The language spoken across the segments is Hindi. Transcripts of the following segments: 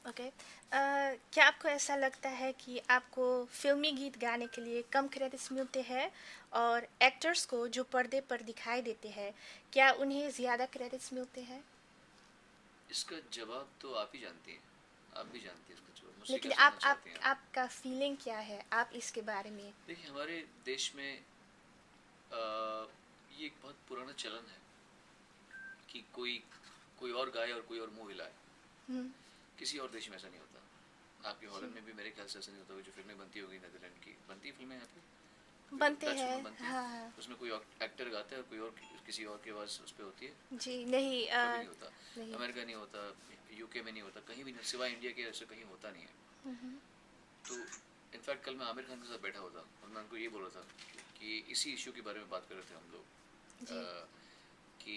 ओके। क्या आपको ऐसा लगता है कि आपको फिल्मी गीत गाने के लिए कम क्रेडिट्स मिलते हैं और एक्टर्स को जो पर्दे पर दिखाई देते हैं क्या उन्हें ज़्यादा क्रेडिट्स मिलते हैं? इसका जवाब तो आप ही जानती हैं। आप भी जानती हैं इसका जवाब, मुझसे लेकिन क्या आप सुनना आप चाहती हैं आप? आपका फीलिंग क्या है आप इसके बारे में? देखिए, हमारे देश में आ, ये एक बहुत पुराना चलन है कि कोई कोई और गाए और कोई और मुंह हिलाए। हम्म। किसी और देश में ऐसा नहीं होता। आपके जी। हॉलैंड में भी मेरे ख्याल से ऐसा नहीं होता। जो फिल्में बनती होगी नीदरलैंड की बनती फिल्में यहाँ पे, बनते डच हैं। फिल्में बनती हैं, हाँ हाँ। उसमें कोई एक्टर गाता है और कोई और किसी और की आवाज़ उस पर होती है। जी नहीं कभी नहीं होता। नहीं। अमेरिका नहीं होता, यूके में नहीं होता, कहीं भी नहीं, सिवाय इंडिया के ऐसे कहीं होता नहीं है। हम्म। तो इनफैक्ट कल मैं आमिर खान के साथ बैठा हुआ था और मैं उनको ये बोल रहा था कि इसी इशू के बारे में बात कर रहे थे हम लोग, जी। कि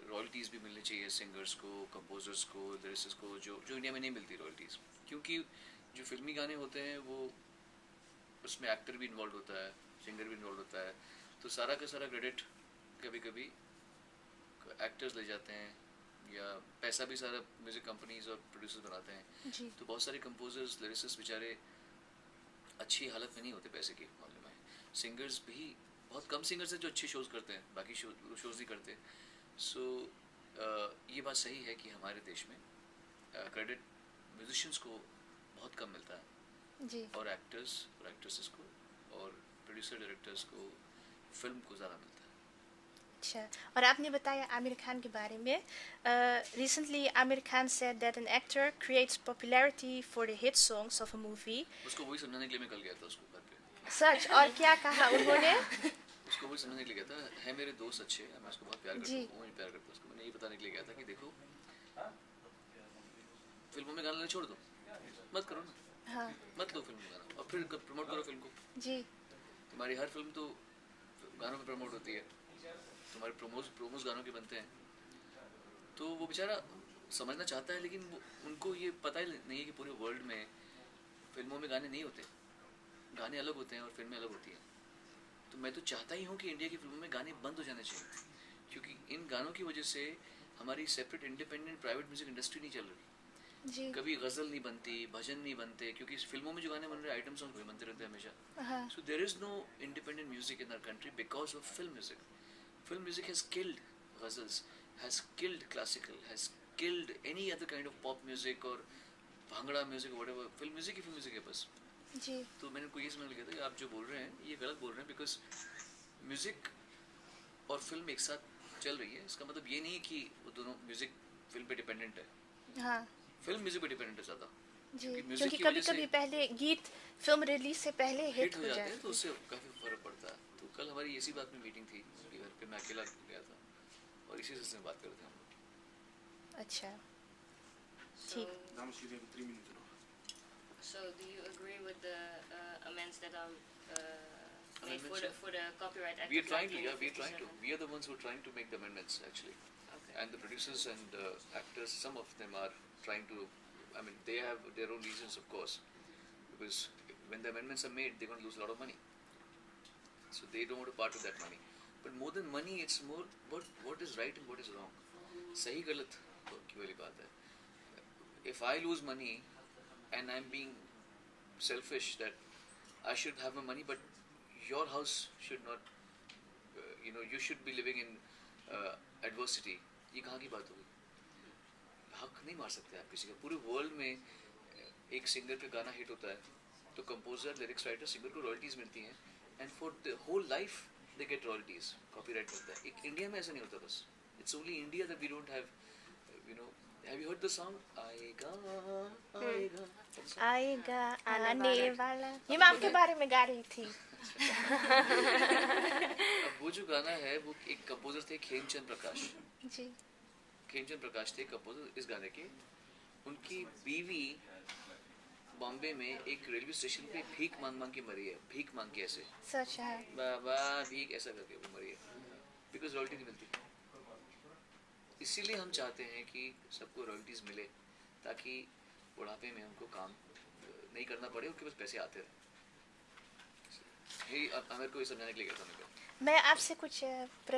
रॉयल्टीज़ भी मिलनी चाहिए सिंगर्स को, कंपोजर्स को, लिरिसिस्ट को, जो जो इंडिया में नहीं मिलती रॉयल्टीज़। क्योंकि जो फिल्मी गाने होते हैं वो उसमें एक्टर भी इन्वॉल्व होता है, सिंगर भी इन्वॉल्व होता है। तो सारा का सारा क्रेडिट कभी कभी एक्टर्स ले जाते हैं, या पैसा भी सारा म्यूज़िक कंपनीज और प्रोड्यूसर्स बनाते हैं। जी। तो बहुत सारे कंपोजर्स लिरिसिस्ट बेचारे अच्छी हालत में नहीं होते पैसे के मामले में। सिंगर्स भी बहुत कम सिंगर्स हैं जो अच्छे शोज़ करते हैं, बाकी शोज़ नहीं करते। सो ये बात सही है कि हमारे देश में क्रेडिट म्यूजिशियंस को बहुत कम मिलता है, जी। और एक्टर्स और एक्ट्रेसेस को और प्रोड्यूसर डायरेक्टर्स को, फिल्म को ज़्यादा मिलता है। अच्छा। और आपने बताया आमिर खान के बारे में। Recently Aamir Khan said that an actor creates popularity for the hit songs of a movie. उसको वही समझाने के लिए मैं कल गया था उसको घर पे। सच? और क्या कहा उन्होंने? उसको वही समझाने के लिए गया था, है मेरे दोस्त अच्छे, मैं उसको बहुत प्यार करता जी। हूँ, वो मुझे प्यार करता है। उसको मैंने ये बताने के लिए गया था कि देखो, फिल्मों में गाना छोड़ दो, मत करो ना, हाँ। मत लो फिल्म में गाना, और फिर प्रमोट करो फिल्म को। जी। तुम्हारी हर फिल्म तो गानों पे प्रमोट होती है, तुम्हारे प्रोमोस गानों के बनते हैं। तो वो बेचारा समझना चाहता है, लेकिन उनको ये पता ही नहीं है कि पूरे वर्ल्ड में फिल्मों में गाने नहीं होते, गाने अलग होते हैं और फिल्में अलग होती हैं। तो मैं तो चाहता ही हूँ कि इंडिया की फिल्मों में गाने बंद हो जाने चाहिए, क्योंकि इन गानों की वजह से हमारी separate independent private music industry नहीं चल रही। जी। कभी गज़ल नहीं बनती, भजन नहीं बनते, क्योंकि फिल्मों में जो गाने बन रहे हैं आइटम सॉन्ग बनते रहते हैं हमेशा। हाँ। So there is no independent music in our country because of film music. Film music has killed ghazals, has killed classical, has killed any other kind of pop music or bhangra music, whatever. Film music he film music है बस। जी। तो मैंने उनको ये समझ लिया था कि आप जो बोल रहे हैं ये गलत बोल रहे हैं, बिकॉज म्यूजिक और फिल्म एक साथ चल रही है। इसका मतलब ये नहीं है कि वो दोनों, म्यूजिक फिल्म पे डिपेंडेंट है, हाँ। फिल्म म्यूजिक पे डिपेंडेंट है ज़्यादा, जी। क्योंकि म्यूजिक क्योंकि की कभी वजह से कभी पहले गीत फिल्म रिलीज से पहले हिट हिट हो हो जाते हैं, तो जाते। उससे काफ़ी फर्क पड़ता है। तो कल हमारी इसी बात में मीटिंग थी मेरे घर पे, मैं अकेला गया था और इसी से बात कर रहे थे हम लोग। अच्छा। So, ठीक। Dames, jullie hebben 3 minuten nog. so do you agree with the amendments that are made Amendments, yeah. for the Copyright Act We are of trying to, yeah, we are trying to. 1957? We are the ones who are trying to make the amendments, actually. Okay. And the producers and actors, some of them are trying to, I mean, they have their own reasons, of course, because when the amendments are made, they're going to lose a lot of money. So they don't want to part with that money. But more than money, it's more what is right and what is wrong. सही गलत की वाली बात है. If I lose money and I'm being selfish that I should have my money, but your house should not, you should be living in adversity. ये कहाँ की बात होगी? हक नहीं मार सकते आप किसी का। पूरे वर्ल्ड में एक सिंगर का गाना हिट होता है तो कंपोजर, लिरिक्स राइटर, सिंगर को रॉयल्टीज मिलती हैं, and for the whole life they get royalties, copyright मिलता है। एक इंडिया में ऐसा नहीं होता बस। It's only India that we don't have, you know. Have you heard the song आएगा आएगा? आएगा आने आने वाला, ये मैं आपके बारे में गा रही थी। अब वो जो गाना है वो एक कंपोजर थे खेमचंद प्रकाश। जी। खेमचंद प्रकाश थे कंपोजर इस गाने के। उनकी बीवी बॉम्बे में एक रेलवे स्टेशन पे भीख मांग मांग के मरी है। भीख मांग के ऐसे, सच है। बाबा भीख ऐसा करके वो मरी है, बिकॉज रॉयल्टी नहीं मिलती। इसीलिए हम चाहते हैं कि सबको रॉयल्टीज मिले, ताकि बुढ़ापे में हमको काम नहीं करना पड़े, उनके पास पैसे आते रहे। यही मेरे को ये समझाने के लिए गया था मैं। मैं आपसे कुछ